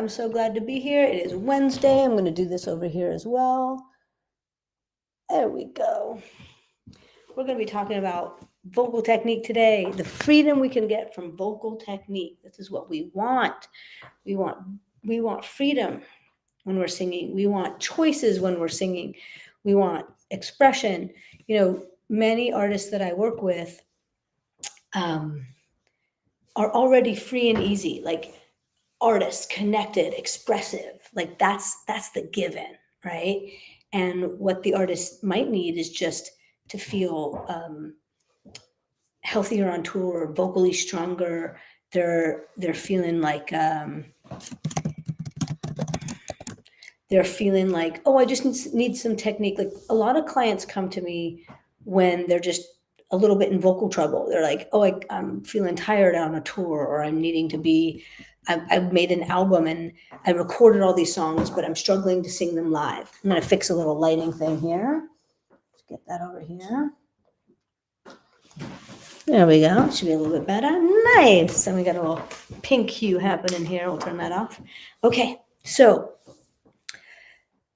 I'm so glad to be here. It is Wednesday. I'm going to do this over here as well. There we go. We're going to be talking about vocal technique today, the freedom we can get from vocal technique. This is what we want. We want freedom when we're singing. We want choices when we're singing. We want expression. You know, many artists that I work with are already free and easy, like artists, connected, expressive. Like that's the given, right? And what the artist might need is just to feel healthier on tour, vocally stronger. They're feeling like oh, I just need some technique. Like a lot of clients come to me when they're just a little bit in vocal trouble. They're like, oh, I'm feeling tired on a tour, or I'm needing to be. I've made an album and I recorded all these songs, but I'm struggling to sing them live. I'm going to fix a little lighting thing here. Let's get that over here. There we go. Should be a little bit better. Nice. And we got a little pink hue happening here. We'll turn that off. Okay, so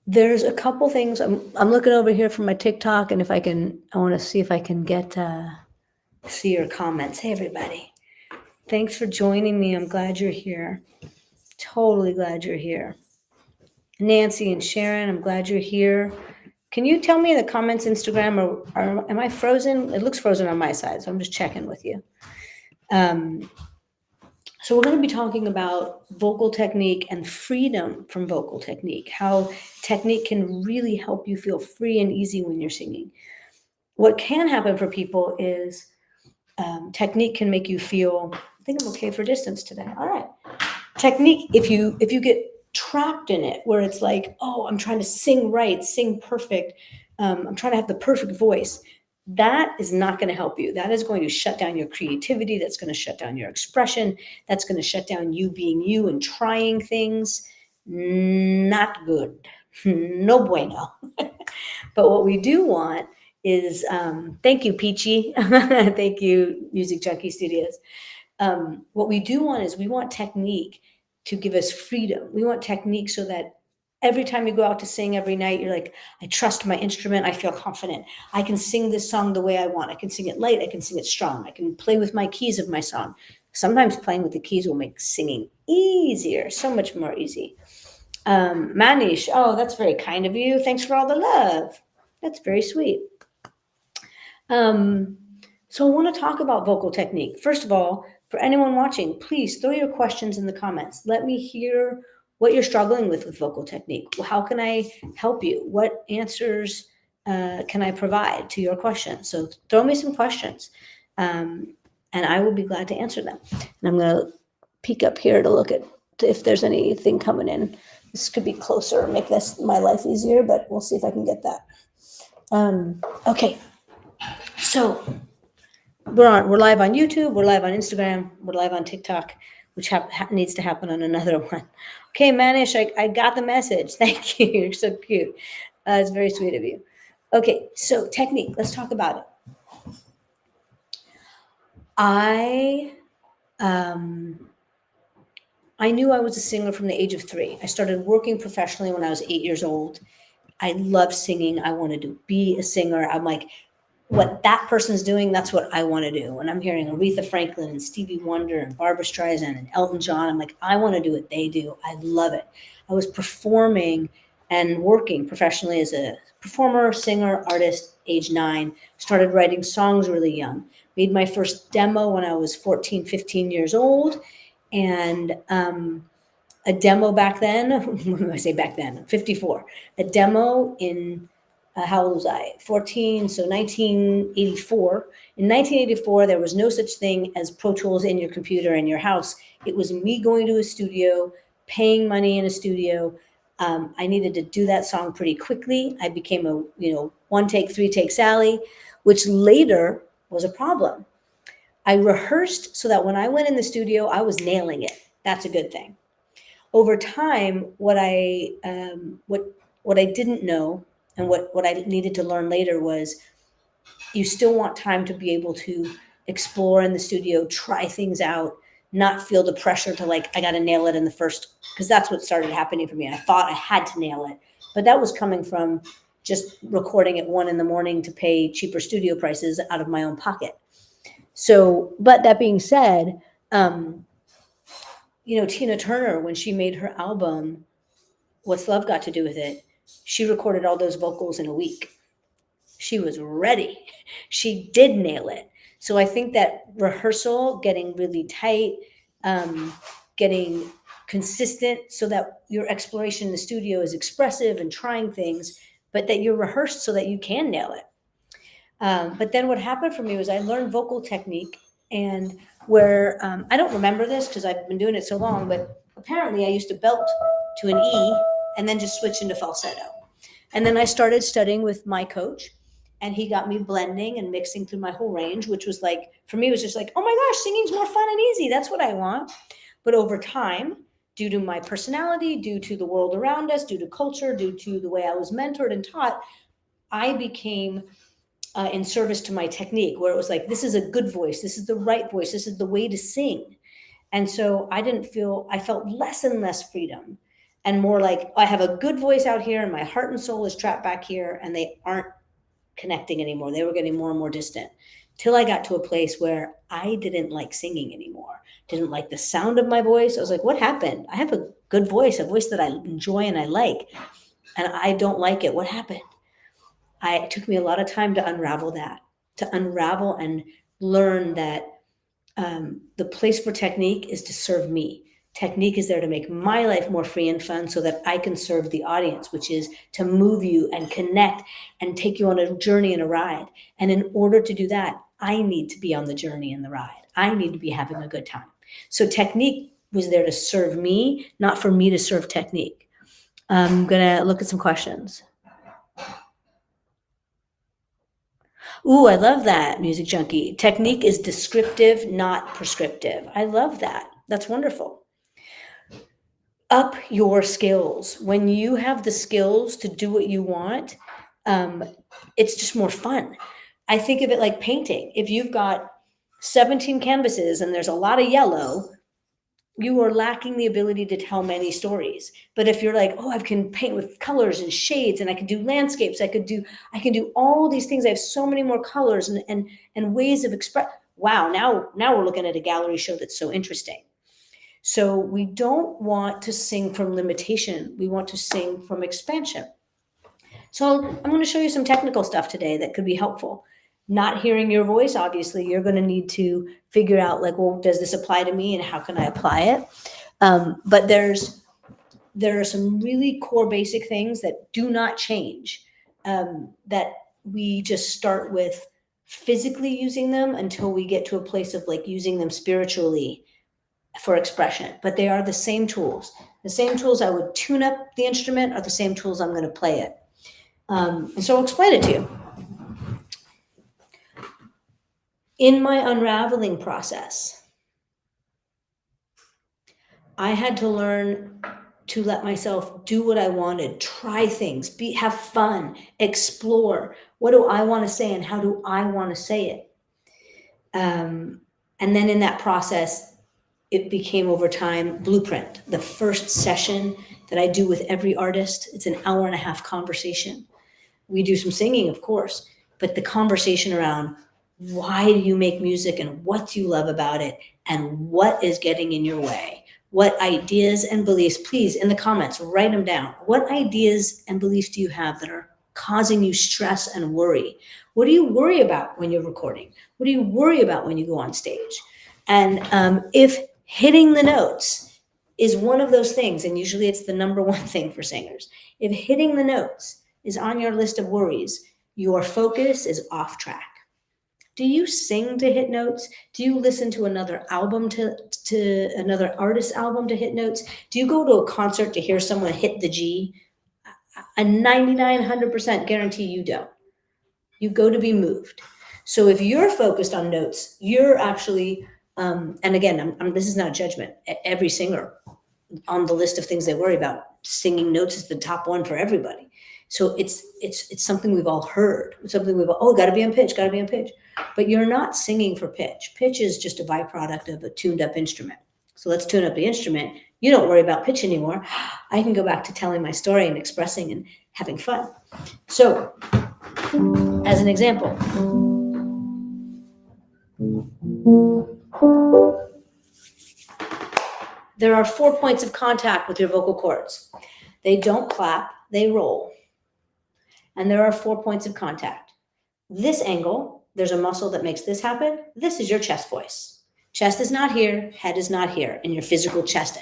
there's a couple things. I'm looking over here from my TikTok, and I want to see if I can get see your comments. Hey, everybody. Thanks for joining me. I'm glad you're here. Totally glad you're here. Nancy and Sharon, I'm glad you're here. Can you tell me in the comments, Instagram, or am I frozen? It looks frozen on my side, so I'm just checking with you. So we're going to be talking about vocal technique and freedom from vocal technique, how technique can really help you feel free and easy when you're singing. What can happen for people is technique can make you feel, I think I'm okay for distance today. All right. Technique, if you get trapped in it, where it's like, oh, I'm trying to sing right, sing perfect, I'm trying to have the perfect voice, that is not going to help you. That is going to shut down your creativity. That's going to shut down your expression. That's going to shut down you being you and trying things. Not good. No bueno. But what we do want is, thank you, Peachy. Thank you, Music Junkie Studios. What we do want is we want technique to give us freedom. We want technique so that every time you go out to sing every night, you're like, I trust my instrument. I feel confident. I can sing this song the way I want. I can sing it light. I can sing it strong. I can play with my keys of my song. Sometimes playing with the keys will make singing easier, so much more easy. Manish, oh, that's very kind of you. Thanks for all the love. That's very sweet. So I want to talk about vocal technique. First of all, for anyone watching, please throw your questions in the comments. Let me hear what you're struggling with vocal technique. How can I help you? What answers can I provide to your questions? So throw me some questions, and I will be glad to answer them. And I'm going to peek up here to look at if there's anything coming in. This could be closer, make this my life easier, but we'll see if I can get that. Okay, so we're live on YouTube, we're live on Instagram, we're live on TikTok, which needs to happen on another one. Okay, Manish, I got the message. Thank you. You're so cute. It's very sweet of you. Okay, so technique. Let's talk about it. I knew I was a singer from the age of 3. I started working professionally when I was 8 years old. I loved singing. I wanted to be a singer. I'm like, what that person's doing, that's what I want to do. And I'm hearing Aretha Franklin and Stevie Wonder and Barbra Streisand and Elton John. I'm like, I want to do what they do. I love it. I was performing and working professionally as a performer, singer, artist, age 9. Started writing songs really young. Made my first demo when I was 14, 15 years old. And a demo back then, what do I say back then? 54. A demo in how old was I? 14, so 1984. In 1984, there was no such thing as Pro Tools in your computer in your house. It was me going to a studio, paying money in a studio. I needed to do that song pretty quickly. I became a, 1 take, 3 take Sally, which later was a problem. I rehearsed so that when I went in the studio, I was nailing it. That's a good thing. Over time, what I didn't know and what I needed to learn later was you still want time to be able to explore in the studio, try things out, not feel the pressure to like, I got to nail it in the first, because that's what started happening for me. I thought I had to nail it, but that was coming from just recording at 1 a.m. to pay cheaper studio prices out of my own pocket. So, but that being said, Tina Turner, when she made her album, What's Love Got to Do with It? She recorded all those vocals in a week. She was ready. She did nail it. So I think that rehearsal, getting really tight, getting consistent so that your exploration in the studio is expressive and trying things, but that you're rehearsed so that you can nail it. But then what happened for me was I learned vocal technique, and where I don't remember this because I've been doing it so long, but apparently I used to belt to an E and then just switch into falsetto. And then I started studying with my coach, and he got me blending and mixing through my whole range, which was like, for me, it was just like, oh my gosh, singing's more fun and easy. That's what I want. But over time, due to my personality, due to the world around us, due to culture, due to the way I was mentored and taught, I became in service to my technique, where it was like, this is a good voice. This is the right voice. This is the way to sing. And so I felt less and less freedom, and more like, I have a good voice out here and my heart and soul is trapped back here, and they aren't connecting anymore. They were getting more and more distant, till I got to a place where I didn't like singing anymore. Didn't like the sound of my voice. I was like, what happened? I have a good voice, a voice that I enjoy and I like, and I don't like it. What happened? It took me a lot of time to unravel that, and learn that the place for technique is to serve me. Technique is there to make my life more free and fun so that I can serve the audience, which is to move you and connect and take you on a journey and a ride. And in order to do that, I need to be on the journey and the ride. I need to be having a good time. So technique was there to serve me, not for me to serve technique. I'm going to look at some questions. Ooh, I love that, Music Junkie. Technique is descriptive, not prescriptive. I love that. That's wonderful. Up your skills. When you have the skills to do what you want, it's just more fun. I think of it like painting. If you've got 17 canvases and there's a lot of yellow, you are lacking the ability to tell many stories. But if you're like, oh, I can paint with colors and shades, and I can do landscapes, I can do all these things. I have so many more colors and ways of express. Wow, now we're looking at a gallery show that's so interesting. So we don't want to sing from limitation. We want to sing from expansion. So I'm going to show you some technical stuff today that could be helpful. Not hearing your voice, obviously, you're going to need to figure out, like, well, does this apply to me and how can I apply it? But there are some really core basic things that do not change, that we just start with physically using them until we get to a place of like using them spiritually for expression. But they are the same tools. The same tools I would tune up the instrument are the same tools I'm going to play it. And so I'll explain it to you. In my unraveling process, I had to learn to let myself do what I wanted, try things, have fun, explore. What do I want to say and how do I want to say it? And then in that process, it became over time Blueprint, the first session that I do with every artist. It's an hour-and-a-half conversation. We do some singing, of course, but the conversation around why do you make music and what do you love about it and what is getting in your way? What ideas and beliefs, please, in the comments, write them down. What ideas and beliefs do you have that are causing you stress and worry? What do you worry about when you're recording? What do you worry about when you go on stage? And if hitting the notes is one of those things, and usually it's the number one thing for singers, if hitting the notes is on your list of worries, your focus is off track. Do you sing to hit notes? Do you listen to another album, to another artist's album to hit notes? Do you go to a concert to hear someone hit the G? A 100% guarantee you don't. You go to be moved. So if you're focused on notes, you're actually, and again, this is not a judgment. Every singer on the list of things they worry about, singing notes is the top one for everybody. So it's something we've all heard. It's something got to be on pitch, got to be on pitch. But you're not singing for pitch. Pitch is just a byproduct of a tuned up instrument. So let's tune up the instrument. You don't worry about pitch anymore. I can go back to telling my story and expressing and having fun. So, as an example, there are 4 points of contact with your vocal cords. They don't clap, they roll. And there are 4 points of contact. This angle, there's a muscle that makes this happen. This is your chest voice. Chest is not here, head is not here in your physical chest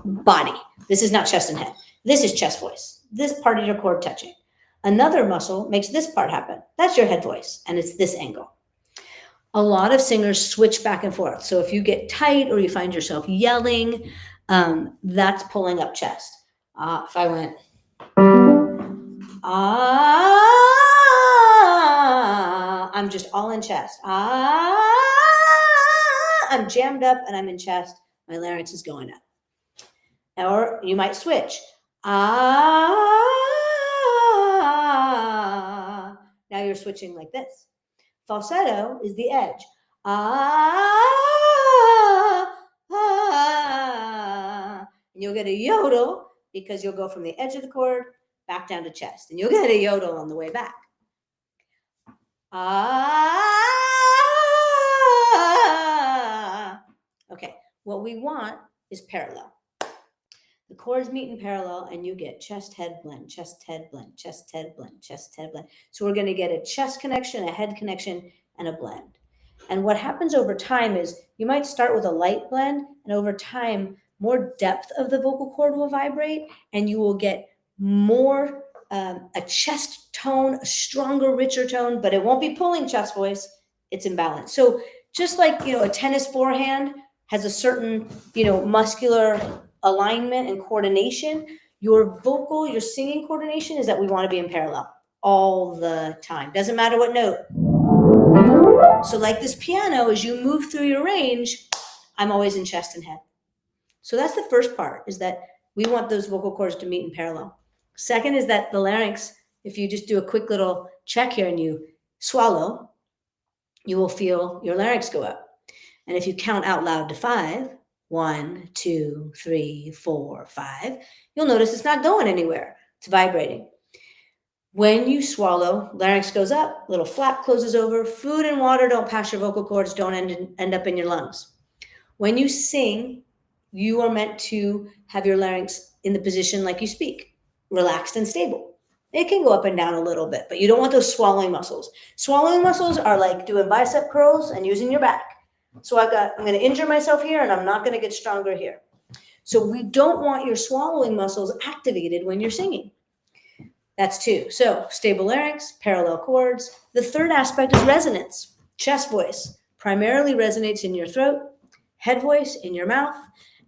body. This is not chest and head. This is chest voice. This part of your cord touching. Another muscle makes this part happen. That's your head voice, and it's this angle. A lot of singers switch back and forth. So if you get tight or you find yourself yelling, that's pulling up chest. If I went, I'm just all in chest. I'm jammed up and I'm in chest. My larynx is going up. Or you might switch. Now you're switching like this. Falsetto is the edge. And you'll get a yodel because you'll go from the edge of the cord back down to chest. And you'll get a yodel on the way back. Okay, what we want is parallel. The chords meet in parallel and you get chest, head, blend, chest, head, blend, chest, head, blend, chest, head, blend. So we're going to get a chest connection, a head connection, and a blend. And what happens over time is you might start with a light blend, and over time, more depth of the vocal cord will vibrate, and you will get more a chest tone, a stronger, richer tone, but it won't be pulling chest voice. It's imbalanced. So just like, a tennis forehand has a certain, muscular alignment and coordination, your singing coordination is that we want to be in parallel all the time. Doesn't matter what note. So like this piano, as you move through your range, I'm always in chest and head. So that's the first part, is that we want those vocal cords to meet in parallel. Second is that the larynx, if you just do a quick little check here and you swallow, you will feel your larynx go up. And if you count out loud to 5, 1, 2, 3, 4, 5, you'll notice it's not going anywhere. It's vibrating. When you swallow, larynx goes up, little flap closes over. Food and water don't pass your vocal cords, don't end up in your lungs. When you sing, you are meant to have your larynx in the position like you speak, relaxed and stable. It can go up and down a little bit, but you don't want those swallowing muscles. Swallowing muscles are like doing bicep curls and using your back. So I'm going to injure myself here and I'm not going to get stronger here. So we don't want your swallowing muscles activated when you're singing. That's 2. So stable larynx, parallel chords. The third aspect is resonance. Chest voice primarily resonates in your throat, head voice in your mouth.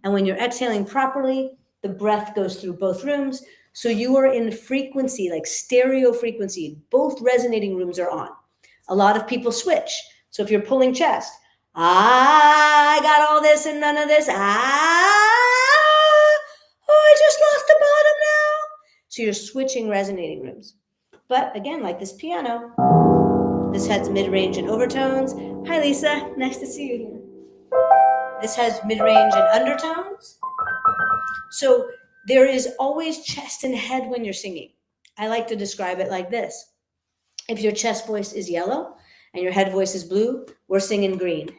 And when you're exhaling properly, the breath goes through both rooms. So you are in frequency, like stereo frequency. Both resonating rooms are on. A lot of people switch. So if you're pulling chest, I got all this and none of this. I just lost the bottom now. So you're switching resonating rooms. But again, like this piano, this has mid-range and overtones. Hi, Lisa. Nice to see you here. This has mid-range and undertones. So there is always chest and head when you're singing. I like to describe it like this. If your chest voice is yellow and your head voice is blue, we're singing green.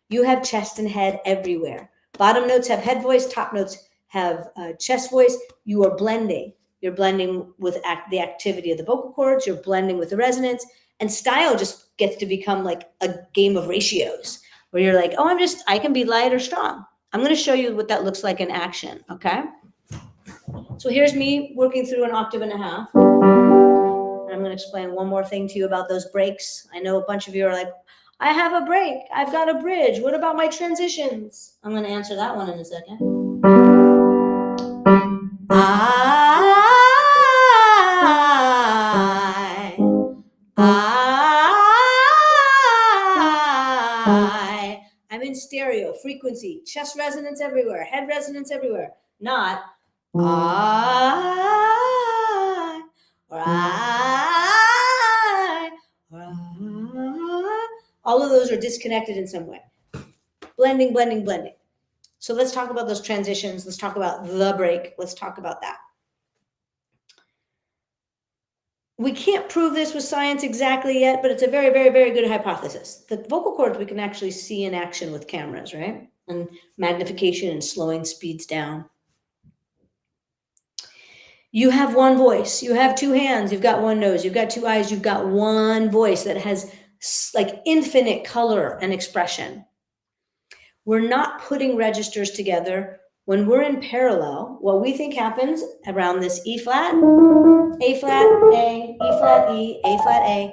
You have chest and head everywhere. Bottom notes have head voice, top notes have chest voice. You are blending. You're blending with the activity of the vocal cords. You're blending with the resonance. And style just gets to become like a game of ratios where you're like, I can be light or strong. I'm going to show you what that looks like in action, okay? So here's me working through an octave and a half. And I'm going to explain one more thing to you about those breaks. I know a bunch of you are like, I have a break. I've got a bridge. What about my transitions? I'm going to answer that one in a second. I'm in stereo, frequency, chest resonance everywhere, head resonance everywhere. Not I, or I, or I. All of those are disconnected in some way. Blending, blending, blending. So let's talk about those transitions. Let's talk about the break. Let's talk about that. We can't prove this with science exactly yet, but it's a very, very, very good hypothesis. The vocal cords we can actually see in action with cameras, right? And magnification and slowing speeds down. You have one voice, you have two hands, you've got one nose, you've got two eyes, you've got one voice that has like infinite color and expression. We're not putting registers together. When we're in parallel, what we think happens around this E flat, A flat, A, E flat, E, A flat, A.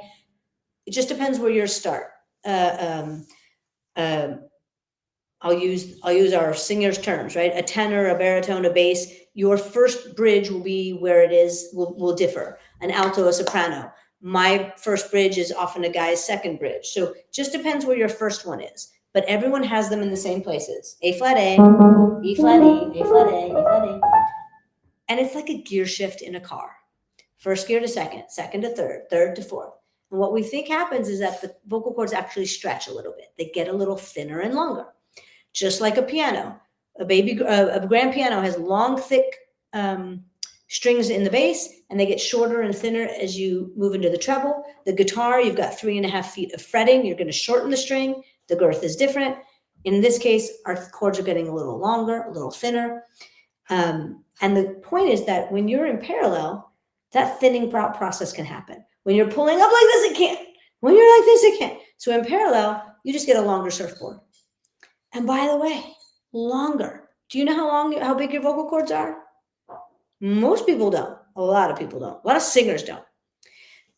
It just depends where yours start. I'll use our singer's terms, right? A tenor, a baritone, a bass. Your first bridge will be where it is, will differ. An alto, a soprano. My first bridge is often a guy's second bridge. So just depends where your first one is. But everyone has them in the same places. A flat A, E flat E, A flat A, E flat A. And it's like a gear shift in a car. First gear to second, second to third, third to fourth. And what we think happens is that the vocal cords actually stretch a little bit. They get a little thinner and longer. Just like a piano, a grand piano has long, thick strings in the bass, and they get shorter and thinner as you move into the treble. The guitar, you've got 3.5 feet of fretting. You're going to shorten the string. The girth is different. In this case, our chords are getting a little longer, a little thinner. And the point is that when you're in parallel, that thinning process can happen. When you're pulling up like this, it can't. When you're like this, it can't. So in parallel, you just get a longer surfboard. And by the way, longer. Do you know how big your vocal cords are? Most people don't. A lot of people don't. A lot of singers don't.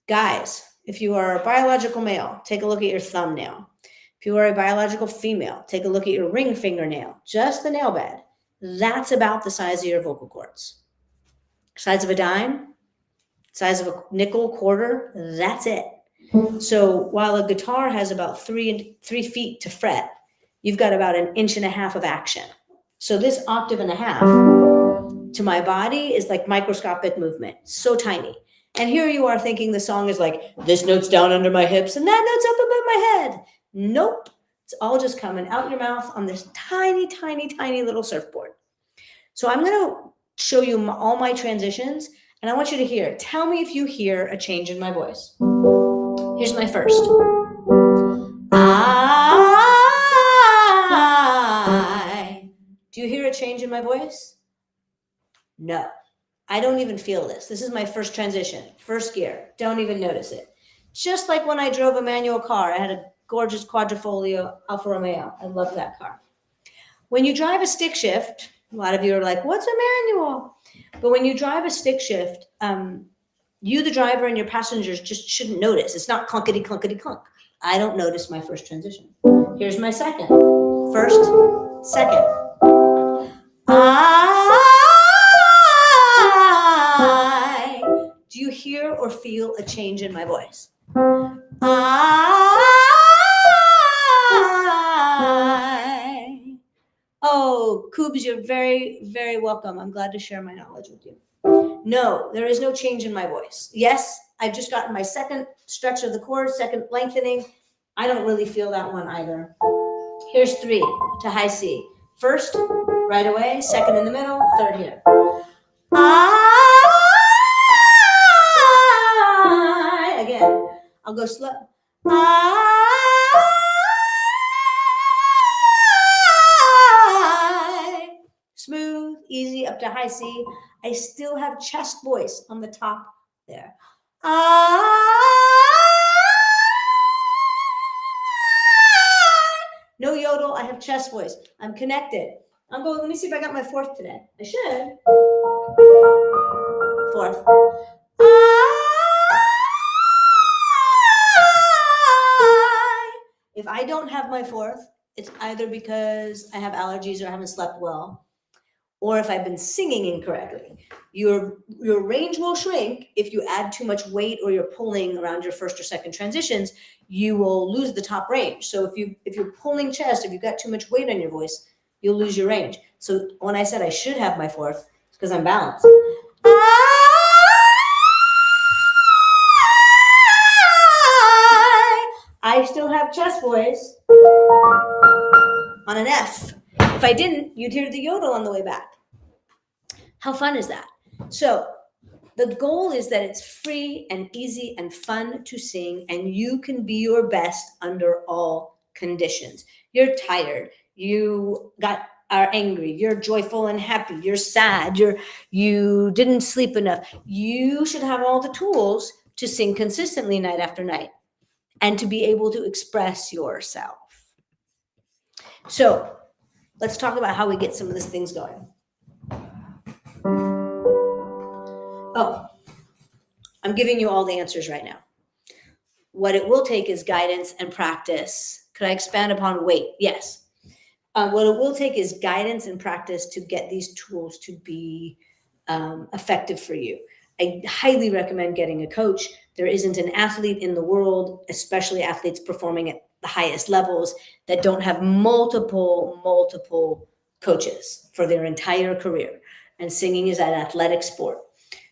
Guys, if you are a biological male, take a look at your thumbnail. If you are a biological female, take a look at your ring fingernail, just the nail bed. That's about the size of your vocal cords. Size of a dime, size of a nickel, quarter, that's it. So while a guitar has about 3 feet to fret, you've got about 1.5 inches of action. So this 1.5 inches to my body is like microscopic movement, so tiny. And here you are thinking the song is like, this note's down under my hips and that note's up above my head. Nope. It's all just coming out your mouth on this tiny, tiny, tiny little surfboard. So I'm going to show you all my transitions, and I want you to hear. Tell me if you hear a change in my voice. Here's my first. Do you hear a change in my voice? No, I don't even feel this. This is my first transition, first gear. Don't even notice it. Just like when I drove a manual car, I had a gorgeous Quadrifoglio Alfa Romeo. I love that car. When you drive a stick shift, a lot of you are like, what's a manual? But when you drive a stick shift, you, the driver, and your passengers just shouldn't notice. It's not clunkety, clunkety, clunk. I don't notice my first transition. Here's my second. First, second. Do you hear or feel a change in my voice? Oh, Koobs, you're very, very welcome. I'm glad to share my knowledge with you. No, there is no change in my voice. Yes, I've just gotten my second stretch of the chord, second lengthening. I don't really feel that one either. Here's 3 to high C. First, right away, second in the middle, third here. Again, I'll go slow. Smooth, easy, up to high C. I still have chest voice on the top there. No yodel, I have chest voice. I'm connected. I'm going, let me see if I got my fourth today. I should. Fourth. If I don't have my fourth, it's either because I have allergies or I haven't slept well, or if I've been singing incorrectly. Your range will shrink if you add too much weight or you're pulling around your first or second transitions. You will lose the top range. So if you're pulling chest, if you've got too much weight on your voice, you'll lose your range. So when I said I should have my fourth, it's because I'm balanced. I still have chest voice on an F. If I didn't, you'd hear the yodel on the way back. How fun is that? So the goal is that it's free and easy and fun to sing, and you can be your best under all conditions. You're tired, are angry, you're joyful and happy, you're sad, you didn't sleep enough. You should have all the tools to sing consistently night after night and to be able to express yourself. So let's talk about how we get some of these things going. Oh, I'm giving you all the answers right now. What it will take is guidance and practice. Could I expand upon weight? Yes. What it will take is guidance and practice to get these tools to be effective for you. I highly recommend getting a coach. There isn't an athlete in the world, especially athletes performing at the highest levels, that don't have multiple coaches for their entire career. And singing is an athletic sport.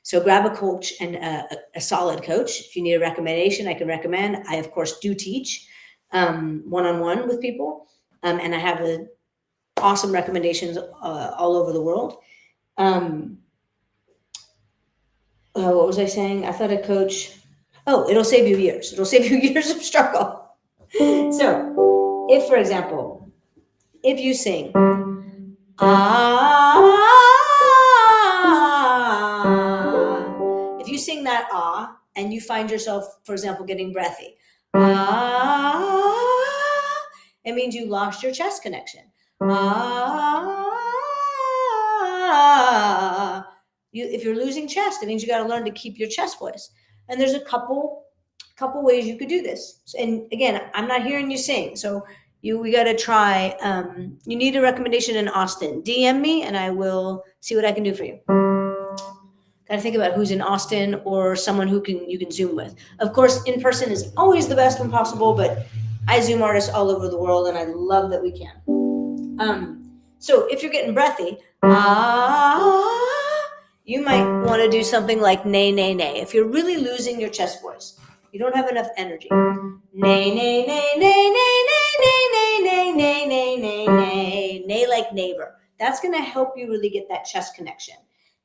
So grab a coach and a solid coach. If you need a recommendation, I can recommend. I, of course, do teach one-on-one with people. And I have awesome recommendations all over the world. What was I saying? I thought a coach. Oh, it'll save you years. It'll save you years of struggle. So, if, for example, if you sing, if you sing that and you find yourself, for example, getting breathy, it means you lost your chest connection. If you're losing chest, it means you got to learn to keep your chest voice. And there's a couple ways you could do this. And again, I'm not hearing you sing, so we got to try. You need a recommendation in Austin, DM me and I will see what I can do for you. Got to think about who's in Austin or someone you can Zoom with. Of course, in person is always the best when possible, but I Zoom artists all over the world and I love that we can. So if you're getting breathy, you might want to do something like nay, nay, nay. If you're really losing your chest voice, you don't have enough energy. Nay, nay, nay, nay, nay, nay, nay, nay, nay, nay, nay, nay, nay, nay, like neighbor. That's going to help you really get that chest connection.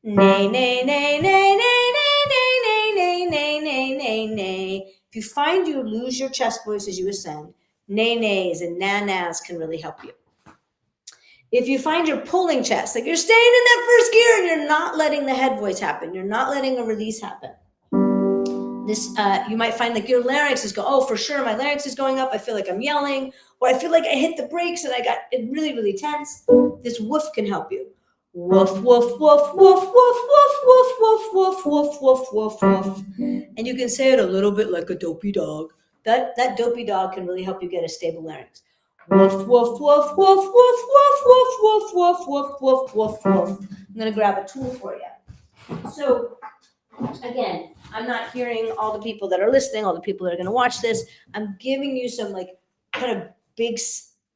Nay, nay, nay, nay, nay, nay, nay, nay, nay, nay, nay, nay, nay. If you find you lose your chest voice as you ascend, nay, nays and na-nas can really help you. If you find you're pulling chest, like you're staying in that first gear and you're not letting the head voice happen, you're not letting a release happen. You might find like your larynx is for sure, my larynx is going up. I feel like I'm yelling, or I feel like I hit the brakes and I got it really, really tense. This woof can help you. Woof, woof, woof, woof, woof, woof, woof, woof, woof, woof, woof, woof, woof. And you can say it a little bit like a dopey dog. That dopey dog can really help you get a stable larynx. Woof, woof, woof, woof, woof, woof, woof, woof, woof, woof, woof, woof, woof. I'm going to grab a tool for you. So, again, I'm not hearing all the people that are listening, all the people that are going to watch this. I'm giving you some kind of big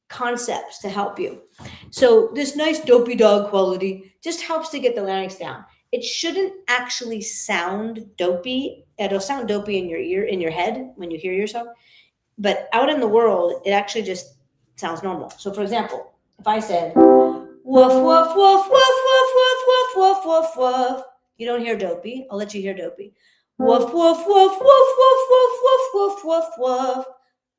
concepts to help you. So this nice dopey dog quality just helps to get the larynx down. It shouldn't actually sound dopey. It'll sound dopey in your ear, in your head when you hear yourself. But out in the world, it actually just sounds normal. So for example, if I said, woof, woof, woof, woof, woof, woof, woof, woof, woof, woof, you don't hear dopey. I'll let you hear dopey. Woof, woof, woof, woof, woof, woof, woof, woof, woof, woof.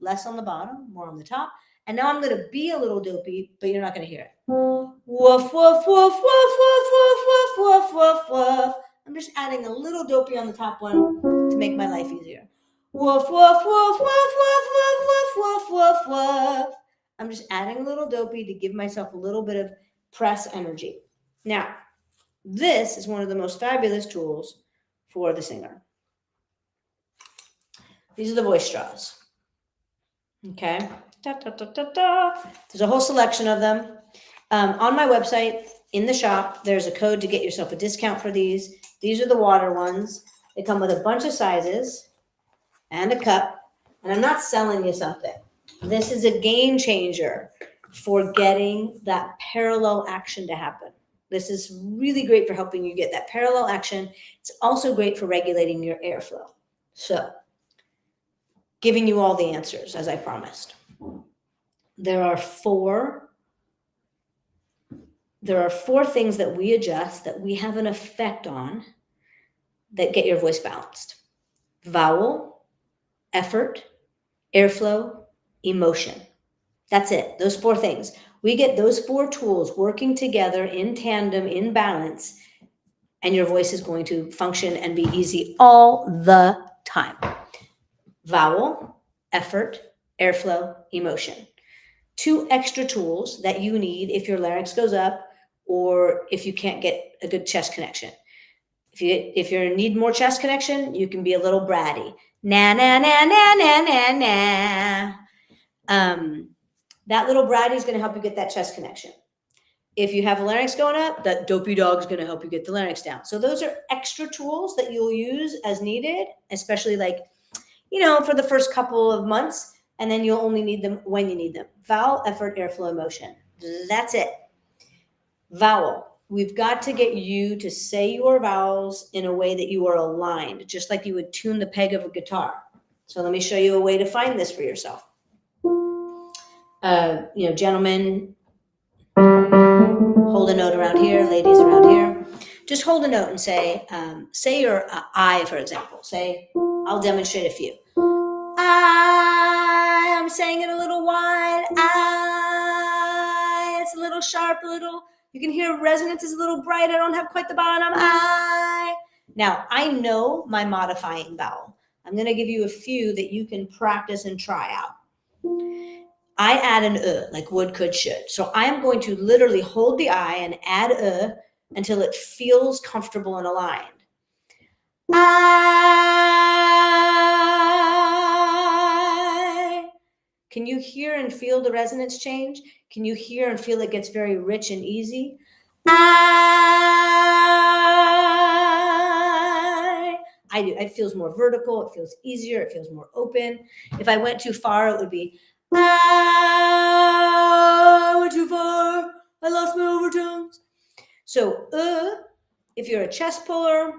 Less on the bottom, more on the top. And now I'm going to be a little dopey, but you're not going to hear it. Woof, woof, woof, woof, woof, woof, woof, woof, woof, woof. I'm just adding a little dopey on the top one to make my life easier. Woof, woof, woof, woof, woof, woof, woof, woof, woof, woof. I'm just adding a little dopey to give myself a little bit of press energy. Now, this is one of the most fabulous tools for the singer. These are the voice straws. Okay. Da, da, da, da, da. There's a whole selection of them. On my website, in the shop, there's a code to get yourself a discount for these. These are the water ones. They come with a bunch of sizes and a cup. And I'm not selling you something. This is a game changer for getting that parallel action to happen. This is really great for helping you get that parallel action. It's also great for regulating your airflow. So, giving you all the answers, as I promised. There are 4 there are 4 things that we adjust that we have an effect on that get your voice balanced: vowel, effort, airflow, emotion. That's it. Those 4 things. We get those 4 tools working together in tandem, in balance, and your voice is going to function and be easy all the time. Vowel, effort, airflow, emotion. 2 extra tools that you need if your larynx goes up or if you can't get a good chest connection. If you need more chest connection, you can be a little bratty. Na na na na na na na. That little bratty is going to help you get that chest connection. If you have a larynx going up, that dopey dog is going to help you get the larynx down. So those are extra tools that you'll use as needed, especially like, for the first couple of months, and then you'll only need them when you need them. Vowel, effort, airflow, emotion. That's it. Vowel. We've got to get you to say your vowels in a way that you are aligned, just like you would tune the peg of a guitar. So let me show you a way to find this for yourself. Gentlemen, hold a note around here, ladies around here. Just hold a note and say your I, for example. I'll demonstrate a few. I'm saying it a little wide. It's a little sharp, you can hear resonance is a little bright. I don't have quite the bottom. Now, I know my modifying vowel. I'm going to give you a few that you can practice and try out. I add an like would, could, should. So I'm going to literally hold the I and add until it feels comfortable and aligned. Can you hear and feel the resonance change? Can you hear and feel it gets very rich and easy? I do. It feels more vertical. It feels easier. It feels more open. If I went too far, it would be I went too far. I lost my overtones. So if you're a chest puller,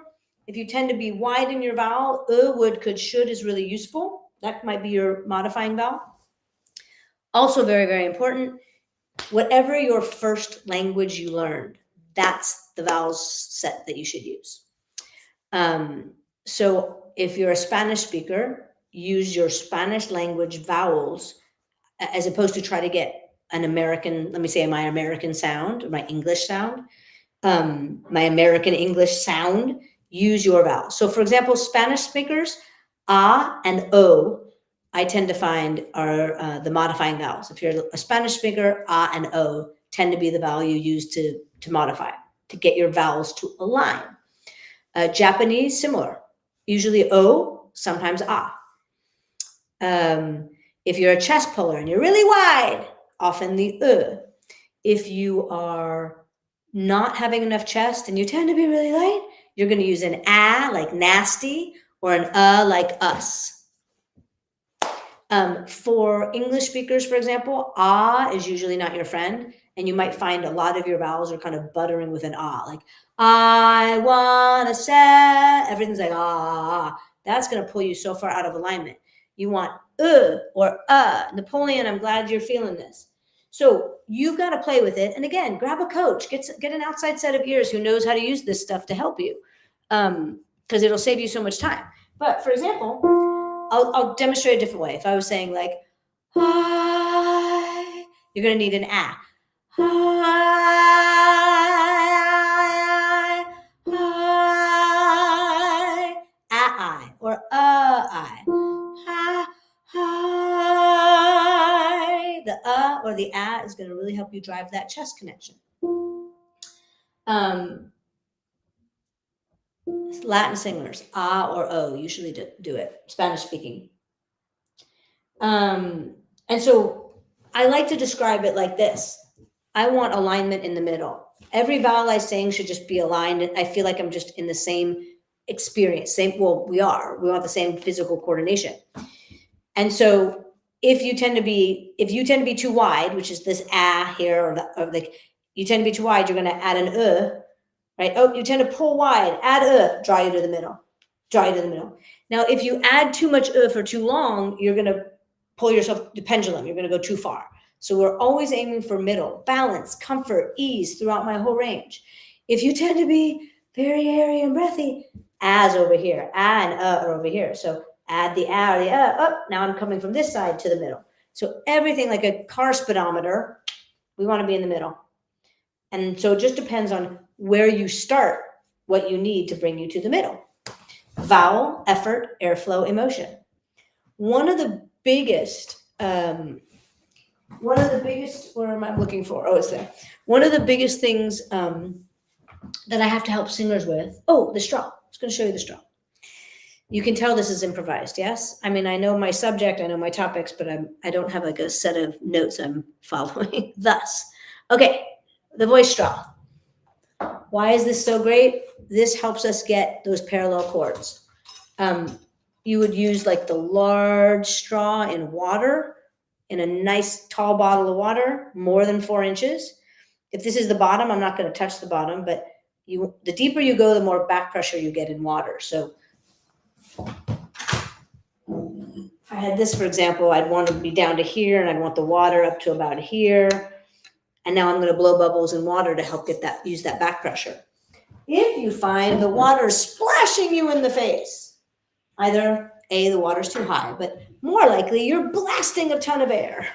if you tend to be wide in your vowel, would, could, should is really useful. That might be your modifying vowel. Also very, very important, whatever your first language you learned, that's the vowels set that you should use. So if you're a Spanish speaker, use your Spanish language vowels as opposed to try to get an American, let me say my American sound, my English sound, my American English sound, use your vowels. So for example, Spanish speakers, and O, I tend to find are the modifying vowels. If you're a Spanish speaker, and O tend to be the vowel you use to modify, to get your vowels to align. Japanese, similar. Usually O, sometimes A. If you're a chest puller and you're really wide, often the If you are not having enough chest and you tend to be really light, you're going to use an A like nasty or an like us. For English speakers, for example, is usually not your friend, and you might find a lot of your vowels are kind of buttering with an like I wanna say, everything's like That's going to pull you so far out of alignment. You want or Napoleon, I'm glad you're feeling this. So you've got to play with it. And again, grab a coach, get an outside set of ears who knows how to use this stuff to help you, because it'll save you so much time. But for example, I'll demonstrate a different way. If I was saying like, hi, you're going to need an a. Hi, hi, I, or I. Hi. The or the a is going to really help you drive that chest connection. Latin singers, or o, usually do it, Spanish speaking. And so I like to describe it like this. I want alignment in the middle. Every vowel I sing should just be aligned. I feel like I'm just in the same experience. We want the same physical coordination. And so if you tend to be too wide, which is this a here, or like you tend to be too wide, you're going to add an right? Oh, you tend to pull wide, add draw you to the middle. Now, if you add too much for too long, you're going to pull yourself, the pendulum, you're going to go too far. So we're always aiming for middle, balance, comfort, ease throughout my whole range. If you tend to be very airy and breathy, ah's over here, ah and are over here. So add the ah or the up. Now I'm coming from this side to the middle. So everything like a car speedometer, we want to be in the middle. And so it just depends on where you start, what you need to bring you to the middle. Vowel, effort, airflow, emotion. One of the biggest, where am I looking for? Oh, it's there. One of the biggest things that I have to help singers with, the straw. I was going to show you the straw. You can tell this is improvised, yes? I mean, I know my subject, I know my topics, but I don't have like a set of notes I'm following. Thus, okay, the voice straw. Why is this so great? This helps us get those parallel chords. You would use like the large straw in water, in a nice tall bottle of water, more than 4 inches. If this is the bottom, I'm not going to touch the bottom, but the deeper you go, the more back pressure you get in water. So if I had this, for example, I'd want to be down to here, and I'd want the water up to about here. And now I'm going to blow bubbles in water to help use that back pressure. If you find the water splashing you in the face, either A, the water's too high, but more likely you're blasting a ton of air.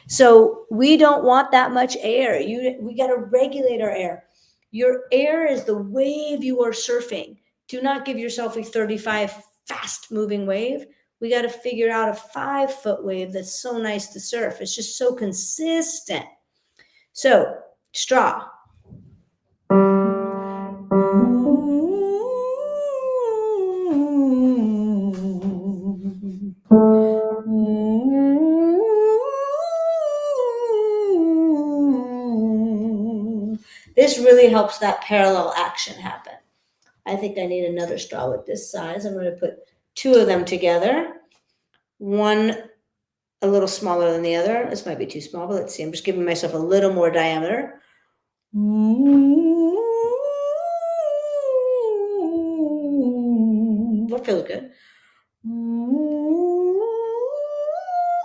So we don't want that much air. We got to regulate our air. Your air is the wave you are surfing. Do not give yourself a 35 fast moving wave. We got to figure out a 5-foot wave that's so nice to surf. It's just so consistent. So, straw. This really helps that parallel action happen. I think I need another straw with this size. I'm going to put 2 of them together. One a little smaller than the other. This might be too small, but let's see. I'm just giving myself a little more diameter. That feels good.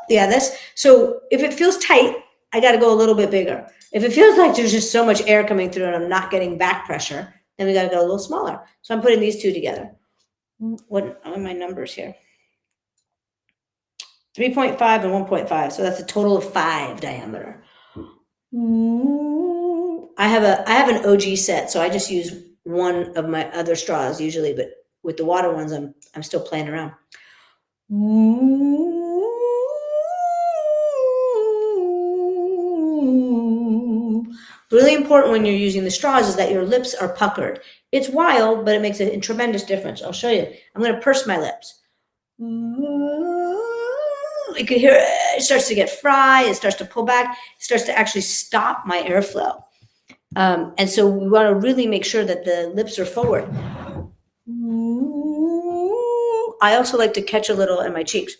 Yeah, so if it feels tight, I got to go a little bit bigger. If it feels like there's just so much air coming through and I'm not getting back pressure, then we got to go a little smaller. So I'm putting these 2 together. What are my numbers here? 3.5 and 1.5. So that's a total of 5 diameter. I have an OG set, so I just use one of my other straws usually, but with the water ones, I'm still playing around. Really important when you're using the straws is that your lips are puckered. It's wild, but it makes a tremendous difference. I'll show you. I'm going to purse my lips. You can hear it starts to get fried. It starts to pull back. It starts to actually stop my airflow. And so we want to really make sure that the lips are forward. I also like to catch a little in my cheeks.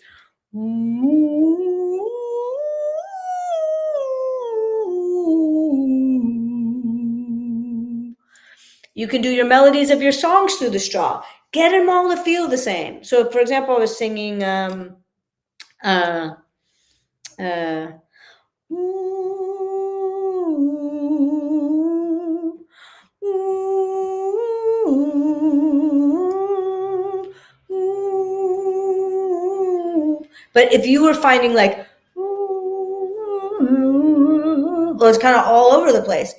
You can do your melodies of your songs through the straw. Get them all to feel the same. So, for example, I was singing but if you were finding like, well, it's kind of all over the place,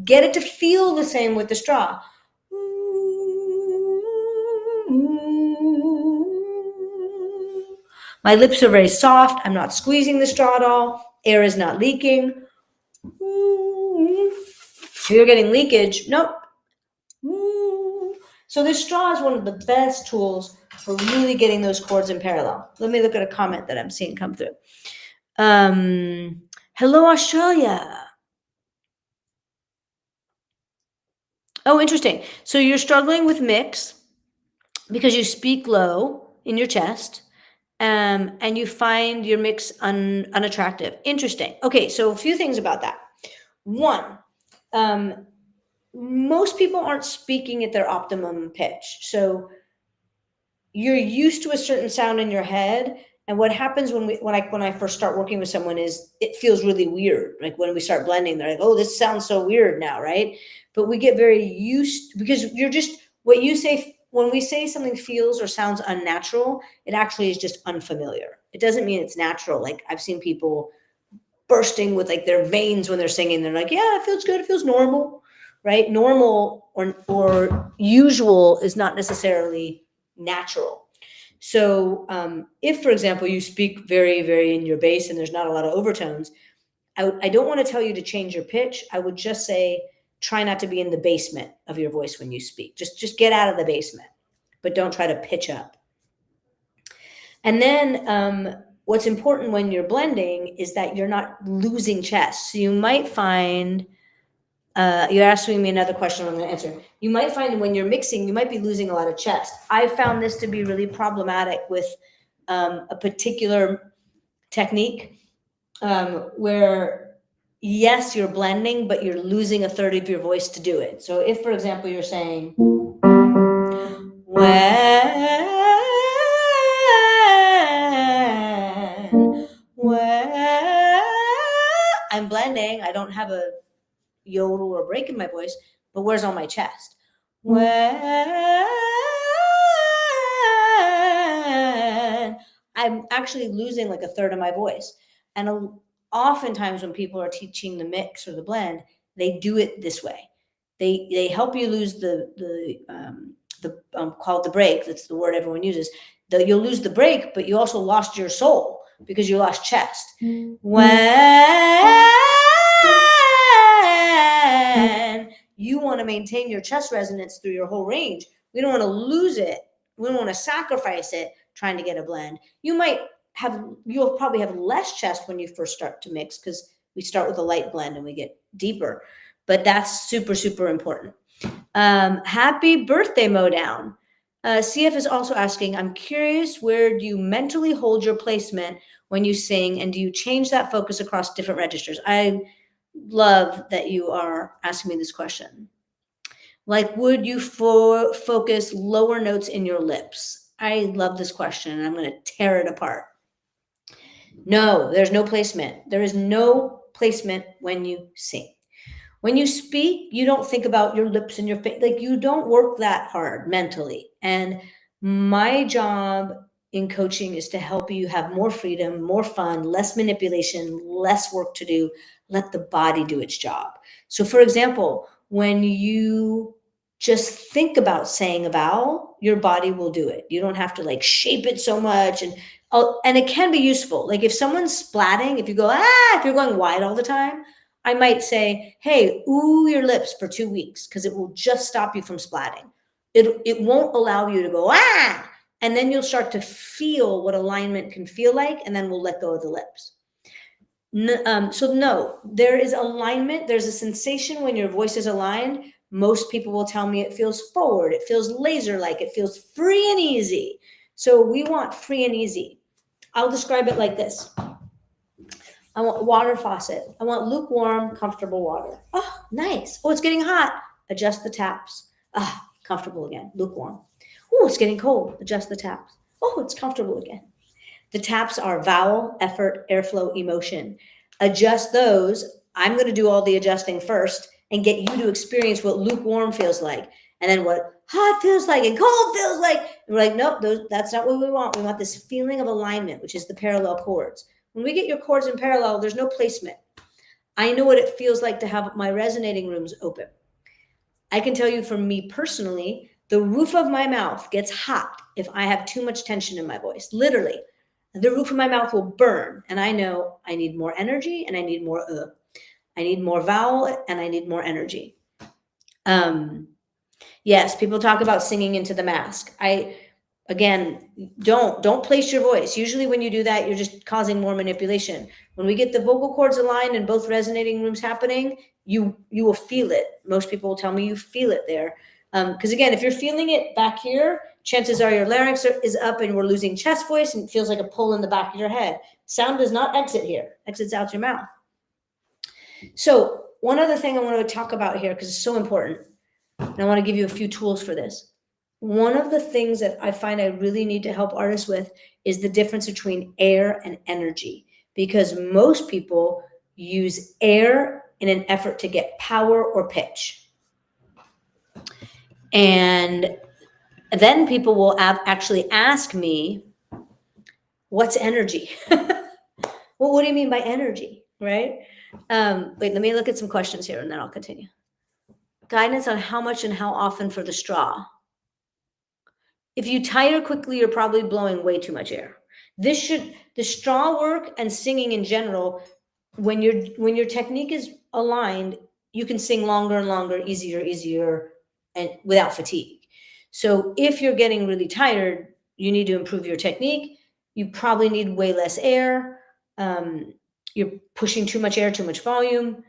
get it to feel the same with the straw. My lips are very soft. I'm not squeezing the straw at all. Air is not leaking. If you're getting leakage, nope. So this straw is one of the best tools for really getting those chords in parallel. Let me look at a comment that I'm seeing come through. Hello, Australia. Oh, interesting. So you're struggling with mix because you speak low in your chest, and you find your mix unattractive. Interesting. Okay, so a few things about that. One, most people aren't speaking at their optimum pitch. So you're used to a certain sound in your head, And what happens when I first start working with someone is it feels really weird. Like when we start blending, they're like, oh, this sounds so weird now, right? But we get very used, because what you say, when we say something feels or sounds unnatural, it actually is just unfamiliar. It doesn't mean it's natural. Like I've seen people bursting with like their veins when they're singing. They're like, yeah, it feels good. It feels normal, right? Normal or usual is not necessarily natural. So if, for example, you speak very, very in your bass and there's not a lot of overtones, I don't want to tell you to change your pitch. I would just say, try not to be in the basement of your voice when you speak. Just get out of the basement, but don't try to pitch up. And then what's important when you're blending is that you're not losing chest. So you might find, you're asking me another question I'm going to answer. You might find when you're mixing, you might be losing a lot of chest. I found this to be really problematic with a particular technique where, yes, you're blending, but you're losing a third of your voice to do it. So if, for example, you're saying, when I'm blending, I don't have a yodel or break in my voice, but where's all my chest? When I'm actually losing like a third of my voice. And oftentimes when people are teaching the mix or the blend, they do it this way. They help you lose the called the break. That's the word everyone uses. You'll lose the break, but you also lost your soul because you lost chest. When you want to maintain your chest resonance through your whole range, we don't want to lose it. We don't want to sacrifice it trying to get a blend. You'll probably have less chest when you first start to mix, because we start with a light blend and we get deeper. But that's super, super important. Happy birthday, Modown. CF is also asking, I'm curious, where do you mentally hold your placement when you sing, and do you change that focus across different registers? I love that you are asking me this question. Like, would you focus lower notes in your lips? I love this question, and I'm going to tear it apart. No, there's no placement. There is no placement when you sing. When you speak, you don't think about your lips and your face. Like, you don't work that hard mentally. And my job in coaching is to help you have more freedom, more fun, less manipulation, less work to do. Let the body do its job. So, for example, when you just think about saying a vowel, your body will do it. You don't have to like shape it so much. And it can be useful. Like if someone's splatting, if you're going wide all the time, I might say, hey, ooh your lips for 2 weeks, because it will just stop you from splatting. It won't allow you to go, and then you'll start to feel what alignment can feel like, and then we'll let go of the lips. So no, there is alignment. There's a sensation when your voice is aligned. Most people will tell me it feels forward. It feels laser-like. It feels free and easy. So we want free and easy. I'll describe it like this. I want water faucet. I want lukewarm, comfortable water. Oh, nice. Oh, it's getting hot. Adjust the taps. Comfortable again. Lukewarm. Oh, it's getting cold. Adjust the taps. Oh, it's comfortable again. The taps are vowel, effort, airflow, emotion. Adjust those. I'm going to do all the adjusting first and get you to experience what lukewarm feels like, and then what hot feels like and cold feels like. And we're like, nope, that's not what we want. We want this feeling of alignment, which is the parallel chords. When we get your chords in parallel, there's no placement. I know what it feels like to have my resonating rooms open. I can tell you from me personally, the roof of my mouth gets hot if I have too much tension in my voice. Literally, the roof of my mouth will burn, and I know I need more energy, and I need more I need more vowel, and I need more energy. Yes, people talk about singing into the mask. Again, don't place your voice. Usually when you do that, you're just causing more manipulation. When we get the vocal cords aligned and both resonating rooms happening, you will feel it. Most people will tell me you feel it there. Because again, if you're feeling it back here, chances are your larynx is up and we're losing chest voice, and it feels like a pull in the back of your head. Sound does not exit here, exits out your mouth. So one other thing I want to talk about here, because it's so important, and I want to give you a few tools for this. one of the things that I find I really need to help artists with is the difference between air and energy, because most people use air in an effort to get power or pitch. And then people will actually ask me, what's energy? Well, what do you mean by energy, right? Wait, let me look at some questions here and then I'll continue. Guidance on how much and how often for the straw. If you tire quickly, you're probably blowing way too much air. The straw work and singing in general, when your technique is aligned, you can sing longer and longer, easier, and without fatigue. So if you're getting really tired, you need to improve your technique. You probably need way less air. You're pushing too much air, too much volume.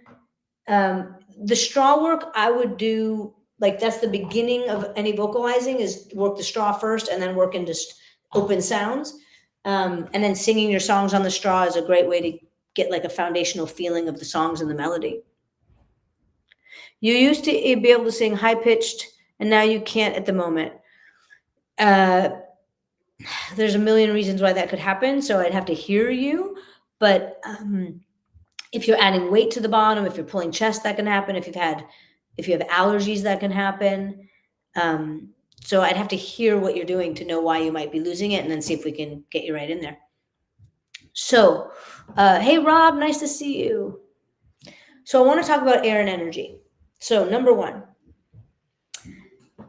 The straw work I would do, like that's the beginning of any vocalizing, is work the straw first and then work into open sounds. And then singing your songs on the straw is a great way to get like a foundational feeling of the songs and the melody. You used to be able to sing high pitched and now you can't at the moment. There's a million reasons why that could happen. So I'd have to hear you, but if you're adding weight to the bottom, if you're pulling chest, that can happen. If you have allergies, that can happen. So I'd have to hear what you're doing to know why you might be losing it and then see if we can get you right in there. So, hey, Rob, nice to see you. So I want to talk about air and energy. So number one,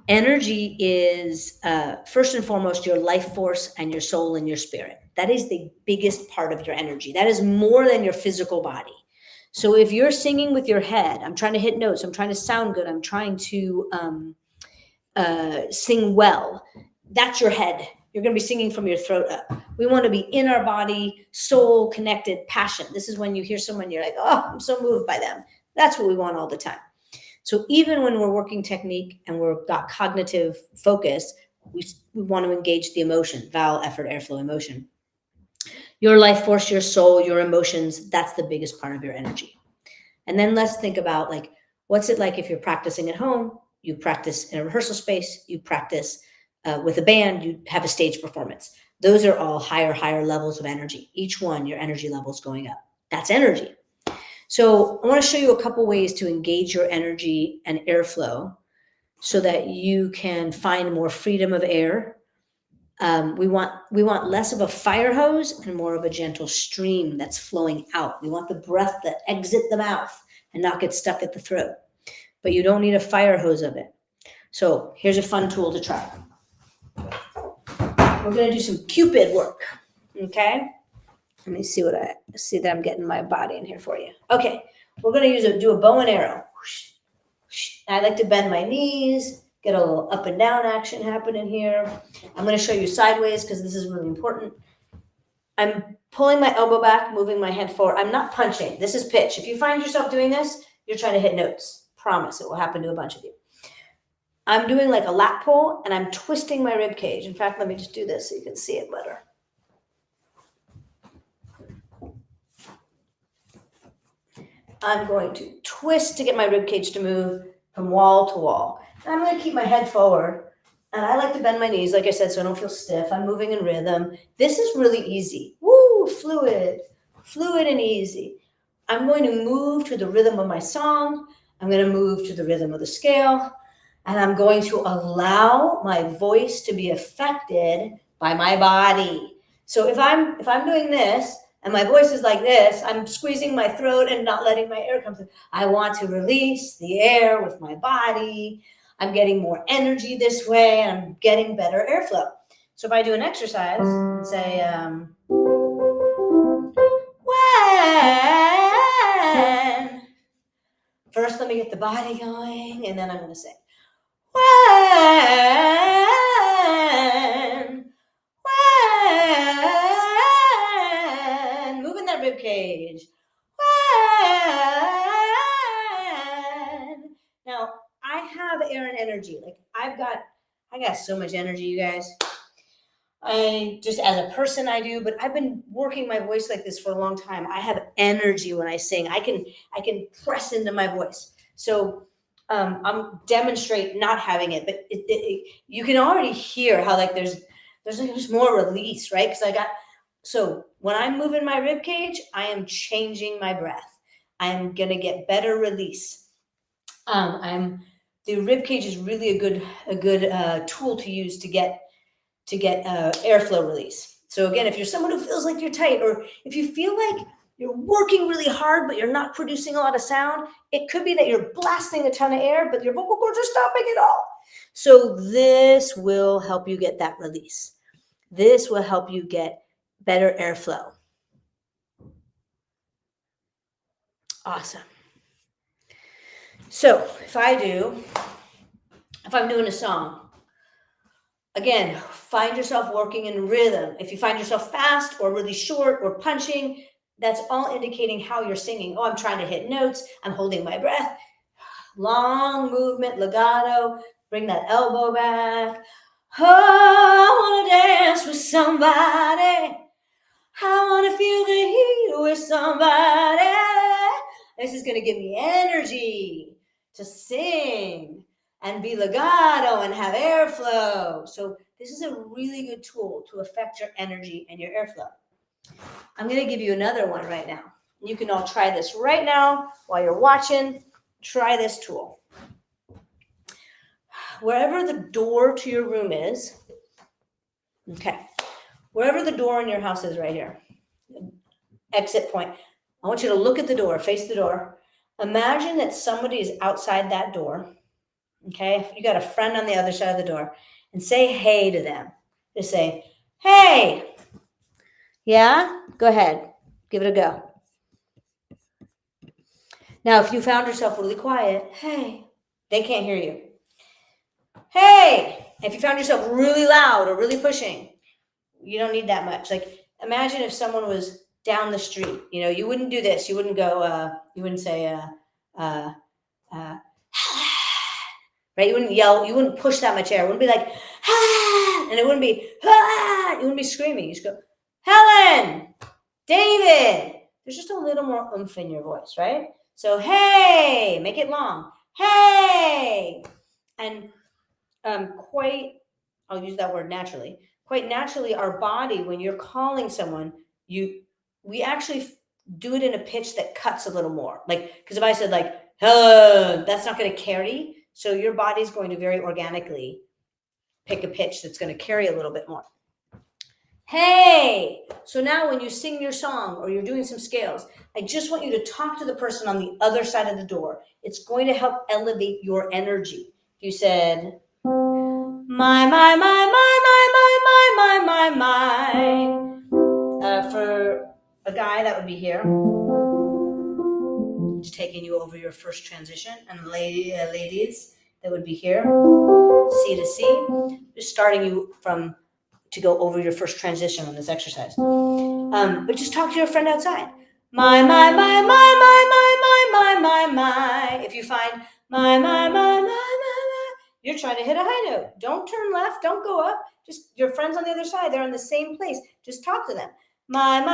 energy is first and foremost your life force and your soul and your spirit. That is the biggest part of your energy. That is more than your physical body. So if you're singing with your head, I'm trying to hit notes, I'm trying to sound good, I'm trying to sing well, that's your head. You're going to be singing from your throat up. We want to be in our body, soul connected, passion. This is when you hear someone, you're like, oh, I'm so moved by them. That's what we want all the time. So even when we're working technique and we've got cognitive focus, we want to engage the emotion, vowel, effort, airflow, emotion. Your life force, your soul, your emotions, that's the biggest part of your energy. And then let's think about, like, what's it like if you're practicing at home, you practice in a rehearsal space, you practice with a band, you have a stage performance. Those are all higher levels of energy. Each one, your energy level is going up. That's energy. So I want to show you a couple ways to engage your energy and airflow so that you can find more freedom of air. We want less of a fire hose and more of a gentle stream that's flowing out. We want the breath to exit the mouth and not get stuck at the throat. But you don't need a fire hose of it. So here's a fun tool to try. We're going to do some Cupid work. Okay? Let me see see that I'm getting my body in here for you. Okay, we're going to do a bow and arrow. I like to bend my knees, get a little up and down action happening here. I'm going to show you sideways because this is really important. I'm pulling my elbow back, moving my head forward. I'm not punching. This is pitch. If you find yourself doing this, you're trying to hit notes. Promise it will happen to a bunch of you. I'm doing like a lat pull and I'm twisting my rib cage. In fact, let me just do this so you can see it better. I'm going to twist to get my rib cage to move from wall to wall. And I'm going to keep my head forward. And I like to bend my knees, like I said, so I don't feel stiff. I'm moving in rhythm. This is really easy. Woo, fluid and easy. I'm going to move to the rhythm of my song. I'm going to move to the rhythm of the scale. And I'm going to allow my voice to be affected by my body. So if I'm doing this, and my voice is like this, I'm squeezing my throat and not letting my air come through. I want to release the air with my body. I'm getting more energy this way, and I'm getting better airflow. So if I do an exercise and say, when. First, let me get the body going, and then I'm going to say, when. Moving that rib cage. Now, I have air and energy. Like I got so much energy, you guys. I just, as a person, I do, but I've been working my voice like this for a long time. I have energy when I sing. I can press into my voice. So I'm demonstrate not having it, but you can already hear how like there's more release, right? Because so when I'm moving my rib cage, I am changing my breath. I'm gonna get better release. The rib cage is really a good tool to use to get airflow release. So again, if you're someone who feels like you're tight, or if you feel like you're working really hard but you're not producing a lot of sound, it could be that you're blasting a ton of air but your vocal cords are stopping it all. So this will help you get that release. This will help you get better airflow. Awesome. So if I'm doing a song, again, find yourself working in rhythm. If you find yourself fast or really short or punching, that's all indicating how you're singing. Oh, I'm trying to hit notes. I'm holding my breath. Long movement, legato. Bring that elbow back. Oh, I want to dance with somebody. I want to feel the heat with somebody. This is going to give me energy to sing and be legato and have airflow. So this is a really good tool to affect your energy and your airflow. I'm going to give you another one right now. You can all try this right now while you're watching. Try this tool. Wherever the door to your room is, okay, wherever the door in your house is right here, exit point, I want you to look at the door, face the door. Imagine that somebody is outside that door. Okay, you got a friend on the other side of the door, and say hey to them. Just say, hey. Yeah? Go ahead. Give it a go. Now, if you found yourself really quiet, hey, they can't hear you. Hey, if you found yourself really loud or really pushing, you don't need that much. Like, imagine if someone was down the street. You wouldn't do this. You wouldn't go, you wouldn't say, right? You wouldn't yell. You wouldn't push that much air. It wouldn't be like, ah, and it wouldn't be, ah, you wouldn't be screaming. You just go, Helen, David. There's just a little more oomph in your voice, right? So, hey, make it long. Hey. And I'll use that word naturally. Quite naturally, our body, when you're calling someone, we actually do it in a pitch that cuts a little more. Like, because if I said like, Helen, that's not going to carry. So your body's going to very organically pick a pitch that's going to carry a little bit more. Hey. So now when you sing your song or you're doing some scales, I just want you to talk to the person on the other side of the door. It's going to help elevate your energy. If you said, my, for a guy, that would be here. Just taking you over your first transition. And ladies, that would be here. C to C. Just starting you to go over your first transition on this exercise. But just talk to your friend outside. My. If you find my, you're trying to hit a high note. Don't turn left. Don't go up. Just your friends on the other side. They're in the same place. Just talk to them. My.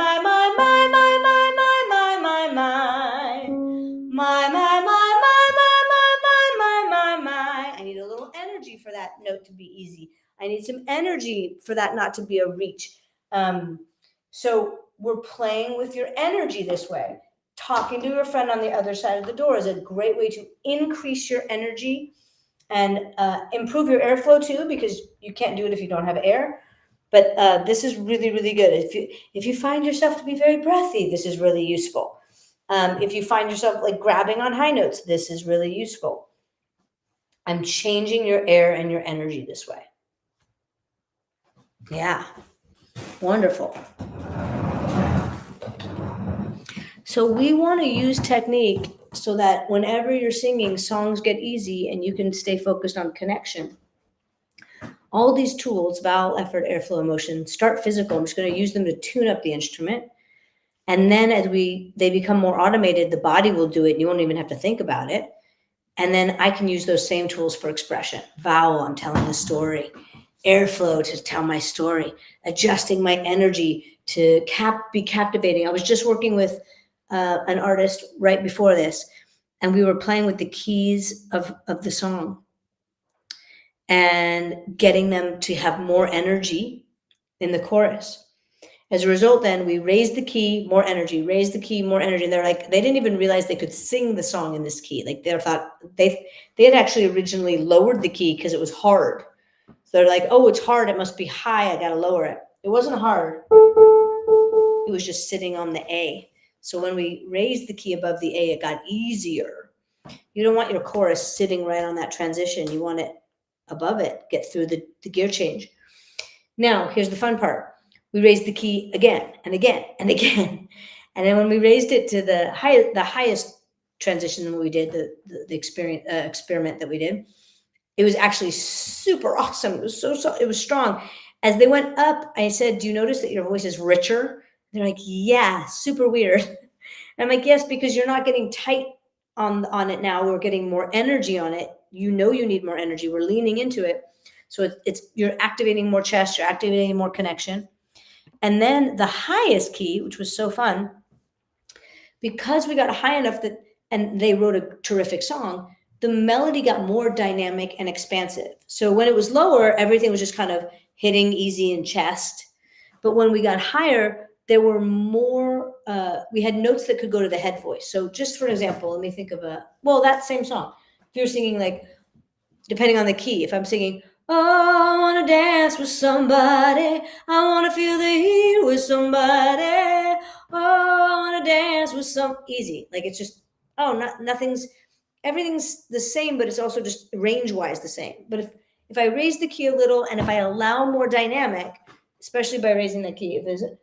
I need a little energy for that note to be easy. I need some energy for that not to be a reach. So we're playing with your energy this way. Talking to your friend on the other side of the door is a great way to increase your energy and improve your airflow too, because you can't do it if you don't have air. But this is really, really good. If you find yourself to be very breathy, this is really useful. If you find yourself like grabbing on high notes, this is really useful. I'm changing your air and your energy this way. Yeah, wonderful. So we want to use technique so that whenever you're singing, songs get easy and you can stay focused on connection. All these tools, vowel, effort, airflow, emotion, start physical. I'm just going to use them to tune up the instrument. And then as they become more automated, the body will do it. And you won't even have to think about it. And then I can use those same tools for expression. Vowel, I'm telling a story. Airflow, to tell my story. Adjusting my energy to be captivating. I was just working with an artist right before this. and we were playing with the keys of the song and getting them to have more energy in the chorus. As a result, then we raised the key, more energy, raised the key, more energy. And they're like, they didn't even realize they could sing the song in this key. Like they thought they had actually originally lowered the key because it was hard. So they're like, oh, it's hard. It must be high. I got to lower it. It wasn't hard. It was just sitting on the A. So when we raised the key above the A, it got easier. You don't want your chorus sitting right on that transition. You want it above it, get through the gear change. Now, here's the fun part. We raised the key again and again and again. And then when we raised it to the highest transition that we did, the experiment that we did, it was actually super awesome. It was so it was strong. As they went up, I said, do you notice that your voice is richer? They're like, yeah, super weird. And I'm like, yes, because you're not getting tight on it now. We're getting more energy on it. You know you need more energy. We're leaning into it. So it's you're activating more chest, you're activating more connection. And then the highest key, which was so fun, because we got high enough that, and they wrote a terrific song, the melody got more dynamic and expansive. So when it was lower, everything was just kind of hitting easy in chest. But when we got higher, there were more, we had notes that could go to the head voice. So just for example, let me think of that same song. If you're singing like, depending on the key, if I'm singing, oh, I want to dance with somebody, I want to feel the heat with somebody, oh, I want to dance with easy. Like it's just, everything's the same, but it's also just range-wise the same. But if I raise the key a little and if I allow more dynamic, especially by raising the key.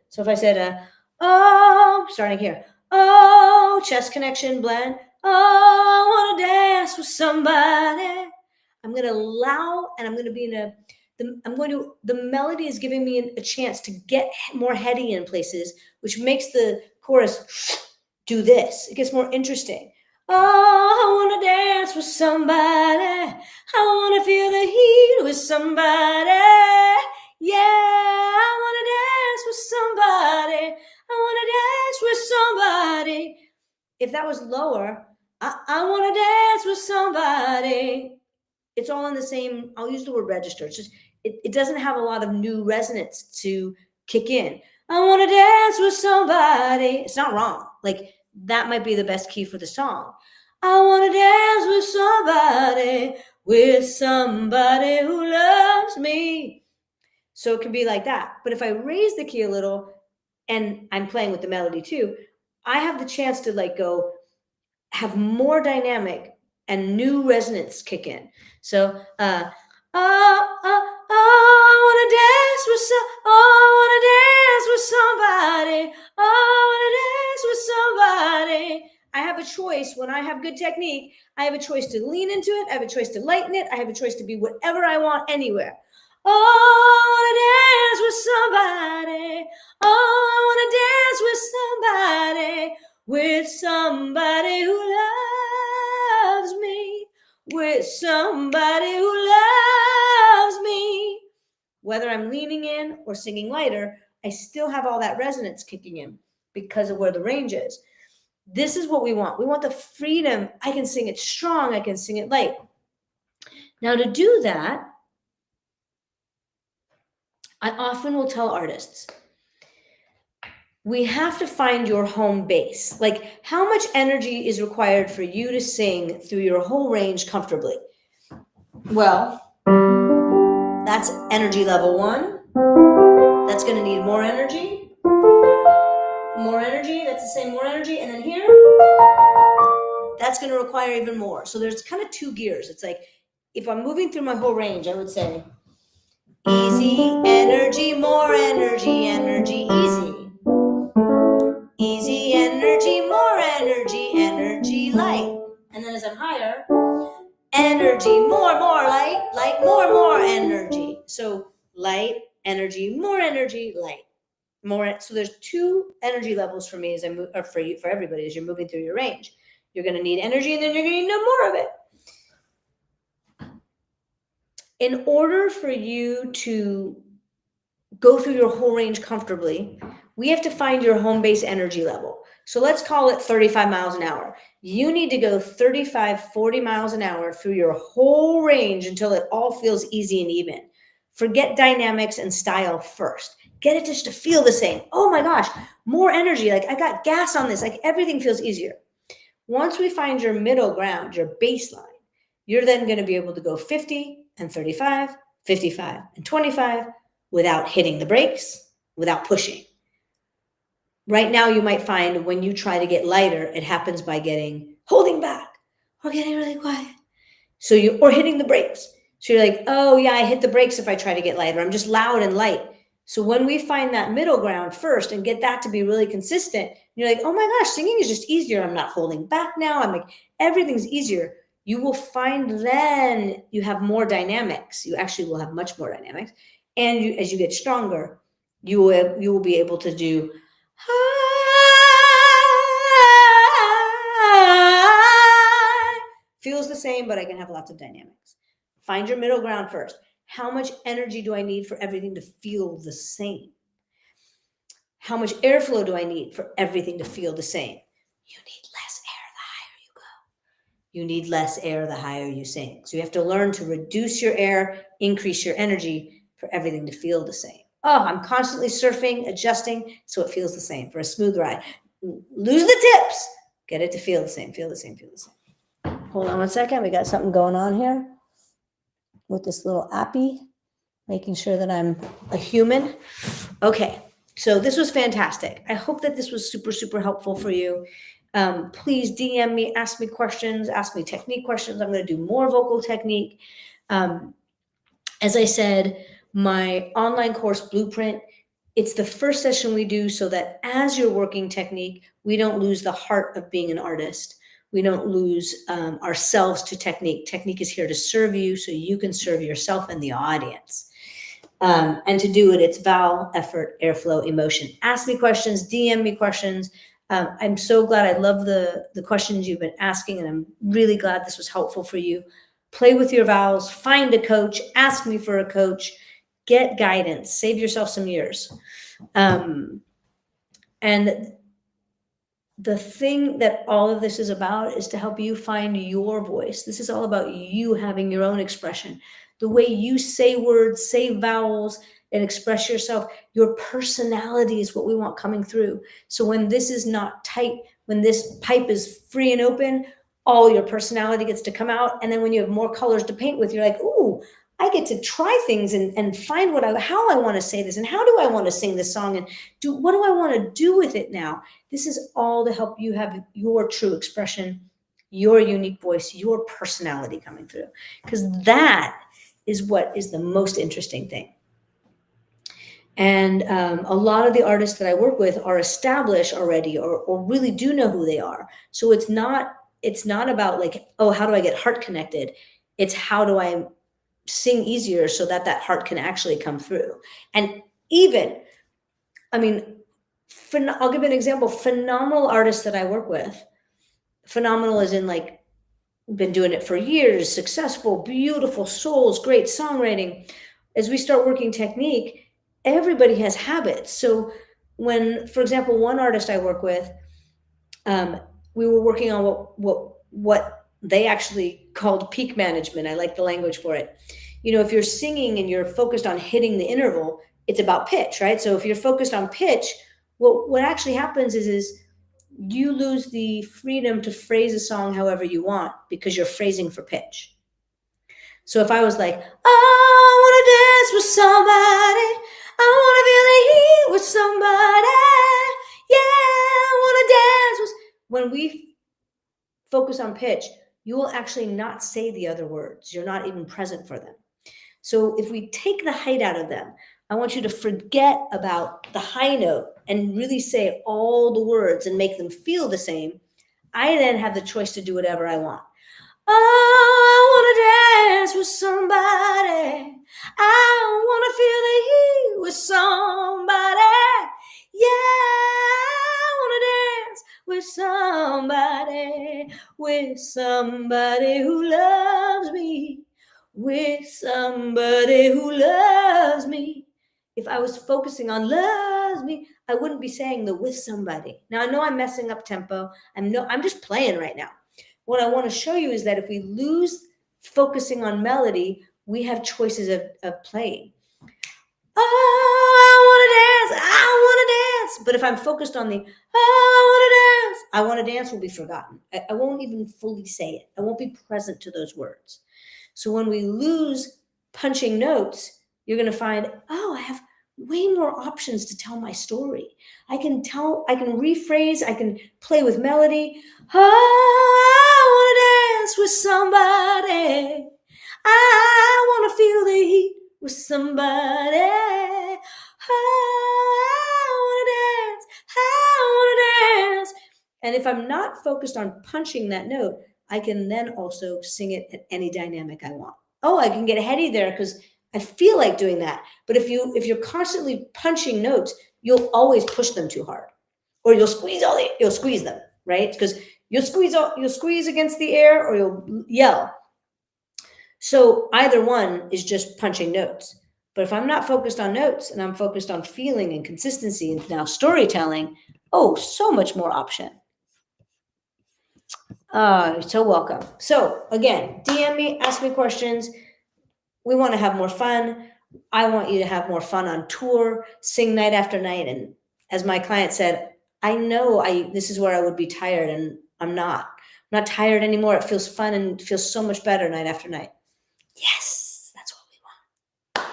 So if I said, starting here, oh, chest connection blend, oh, I want to dance with somebody. I'm going to allow, and I'm going to be the melody is giving me a chance to get more heady in places, which makes the chorus do this. It gets more interesting. Oh, I want to dance with somebody. I want to feel the heat with somebody. Yeah, I want to dance with somebody. I want to dance with somebody. If that was lower, I want to dance with somebody. It's all in the same, I'll use the word register. It's just, it doesn't have a lot of new resonance to kick in. I want to dance with somebody. It's not wrong. Like that might be the best key for the song. I want to dance with somebody who loves me. So it can be like that. But if I raise the key a little and I'm playing with the melody too, I have the chance to like go have more dynamic and new resonance kick in. So, I want to dance with somebody. I want to dance with somebody. I have a choice. When I have good technique, I have a choice to lean into it. I have a choice to lighten it. I have a choice to be whatever I want anywhere. Oh, I want to dance with somebody. Oh, I want to dance with somebody who loves me, with somebody who loves me. Whether I'm leaning in or singing lighter, I still have all that resonance kicking in because of where the range is. This is what we want. We want the freedom. I can sing it strong. I can sing it light. Now to do that, I often will tell artists, we have to find your home base. Like how much energy is required for you to sing through your whole range comfortably? Well, that's energy level 1. That's going to need more energy. More energy. That's the same, more energy. And then here, that's going to require even more. So there's kind of 2 gears. It's like, if I'm moving through my whole range, I would say, easy, energy, more energy, energy, easy. Easy, energy, more energy, energy, light. And then as I'm higher, energy, more, light, light, more energy. So light, energy, light. More. So there's 2 energy levels for me as I move, or for you, for everybody, as you're moving through your range. You're going to need energy, and then you're going to need no more of it. In order for you to go through your whole range comfortably, We have to find your home base energy level. So let's call it 35 miles an hour. You need to go 35, 40 miles an hour through your whole range until it all feels easy and even. Forget dynamics and style first. Get it just to feel the same. Oh my gosh, more energy. Like I got gas on this. Like everything feels easier. Once we find your middle ground, your baseline, you're then going to be able to go 50 and 35, 55 and 25 without hitting the brakes, without pushing. Right now, you might find when you try to get lighter, it happens by holding back or getting really quiet. Or hitting the brakes. So you're like, oh yeah, I hit the brakes if I try to get lighter. I'm just loud and light. So when we find that middle ground first and get that to be really consistent, you're like, oh my gosh, singing is just easier. I'm not holding back now. I'm like, everything's easier. You will find then you have more dynamics. You actually will have much more dynamics. And as you get stronger, you will be able to do feels the same, but I can have lots of dynamics. Find your middle ground first. How much energy do I need for everything to feel the same? How much airflow do I need for everything to feel the same? You need less air the higher you go. You need less air the higher you sing. So you have to learn to reduce your air, increase your energy for everything to feel the same. Oh, I'm constantly surfing, adjusting so it feels the same for a smooth ride. Lose the tips. Get it to feel the same, feel the same, feel the same. Hold on one second. We got something going on here with this little appy, making sure that I'm a human. Okay, so this was fantastic. I hope that this was super, super helpful for you. Please DM me, ask me questions, ask me technique questions. I'm going to do more vocal technique. As I said, my online course Blueprint, it's the first session we do so that as you're working technique, we don't lose the heart of being an artist. We don't lose ourselves to technique. Technique is here to serve you so you can serve yourself and the audience. And to do it, it's vowel, effort, airflow, emotion. Ask me questions, DM me questions. I'm so glad. I love the questions you've been asking, and I'm really glad this was helpful for you. Play with your vowels, find a coach, ask me for a coach, get guidance, save yourself some years. And the thing that all of this is about is to help you find your voice. This is all about you having your own expression. The way you say words, say vowels, and express yourself, your personality is what we want coming through. So when this is not tight, when this pipe is free and open, all your personality gets to come out. And then when you have more colors to paint with, you're like, ooh, I get to try things and find how I want to say this and how do I want to sing this song and what do I want to do with it now? This is all to help you have your true expression, your unique voice, your personality coming through, because that is what is the most interesting thing. And a lot of the artists that I work with are established already or really do know who they are. So it's not about like, oh, how do I get heart connected? It's how do I sing easier so that heart can actually come through. And even, I mean, I'll give an example. Phenomenal artists that I work with, phenomenal as in like, been doing it for years, successful, beautiful souls, great songwriting. As we start working technique, everybody has habits. So when, for example, one artist I work with, we were working on what they actually called peak management. I like the language for it. You know, if you're singing and you're focused on hitting the interval, it's about pitch, right? So if you're focused on pitch, what actually happens is you lose the freedom to phrase a song however you want because you're phrasing for pitch. So if I was like, I want to dance with somebody, I want to feel the heat with somebody, yeah, I want to dance with. When we focus on pitch, you will actually not say the other words. You're not even present for them. So if we take the height out of them, I want you to forget about the high note and really say all the words and make them feel the same. I then have the choice to do whatever I want. Oh, I want to dance with somebody. I want to feel the heat with somebody. Yeah, I want to dance with somebody who loves me, with somebody who loves me. If I was focusing on love, loves me, I wouldn't be saying the with somebody. Now I know I'm messing up tempo. I'm just playing right now. What I want to show you is that if we lose focusing on melody, we have choices of playing. Oh, I want to dance. But if I'm focused on the, oh, I want to dance will be forgotten. I won't even fully say it. I won't be present to those words. So when we lose punching notes, you're going to find, oh, I have way more options to tell my story. I can rephrase, I can play with melody. Oh, I want to dance with somebody. I want to feel the heat with somebody. I want to dance. I want to dance. And if I'm not focused on punching that note, I can then also sing it at any dynamic I want. Oh, I can get heady there because I feel like doing that. But if you're constantly punching notes, you'll always push them too hard, or you'll squeeze them, right? Because you'll squeeze against the air, or you'll yell. So either one is just punching notes. But if I'm not focused on notes and I'm focused on feeling and consistency and now storytelling, oh, so much more option. You're so welcome. So again, DM me, ask me questions. We want to have more fun. I want you to have more fun on tour, sing night after night. And as my client said, I know this is where I would be tired, and I'm not. I'm not tired anymore. It feels fun and it feels so much better night after night. Yes, that's what we want.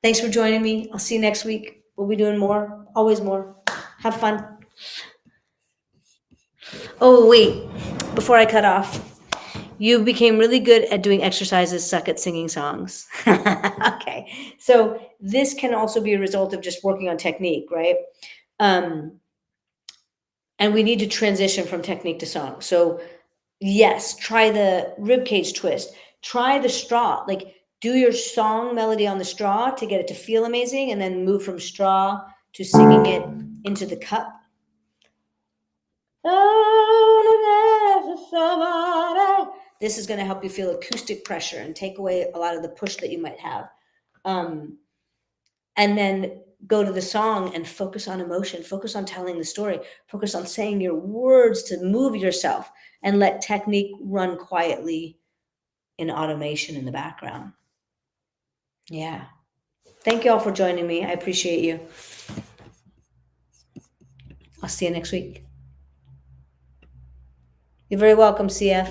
Thanks for joining me. I'll see you next week. We'll be doing more, always more. Have fun. Oh, wait, before I cut off, you became really good at doing exercises, suck at singing songs. Okay, so this can also be a result of just working on technique, right? And we need to transition from technique to song. So yes, try the ribcage twist. Try the straw. Like, do your song melody on the straw to get it to feel amazing, and then move from straw to singing it into the cup. This is going to help you feel acoustic pressure and take away a lot of the push that you might have. And then go to the song and focus on emotion, focus on telling the story, focus on saying your words to move yourself, and let technique run quietly in automation in the background. Yeah. Thank you all for joining me. I appreciate you. I'll see you next week. You're very welcome, CF.